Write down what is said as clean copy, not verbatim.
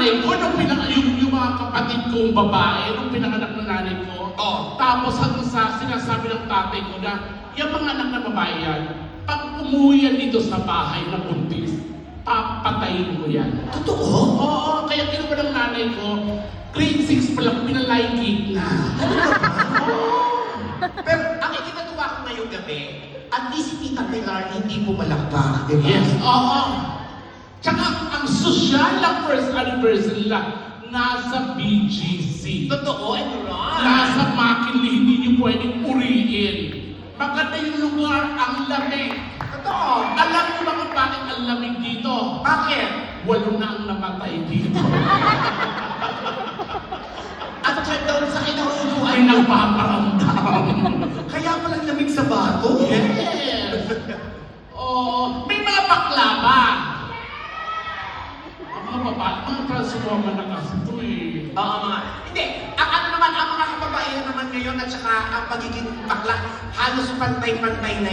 nanay ko, yung mga kapatid kong babae, nung pinanganak ng nanay ko, tapos hanggang sa sinasabi ng tatay ko na, yung mga anak na babae yan, pag umuwi yan dito sa bahay na buntis, papatayin ko yan. Totoo? Oo, kaya kinuha ng nanay ko, grade 6 pa lang, pinalaygig na. Pero ang ikinatuwa ko ngayong gabi, at least si Tita Pilar hindi pumalakpak, di ba? Yes, oo. Tsaka ang sosyal ng first anniversary nila, nasa BGC. Totoo, and right. Nasa McKinley, hindi niyo pwedeng uriin. Maganda yung lugar, ang lamig. Totoo. Alam niyo ba kung bakit ang lamig dito? Bakit? 8 na ang namatay dito. At kahit daw sa Ay kinauupuan, nagpaparamdam. kaya palang lamig sa bato. Yes. Oo, may mga bakla ba? Ang mga babae, mga transformer na kasi ito eh. Oo nga. Hindi, ang ano naman, ang mga kababaihan naman ngayon at saka ang pagiging bakla, halos pantay-pantay na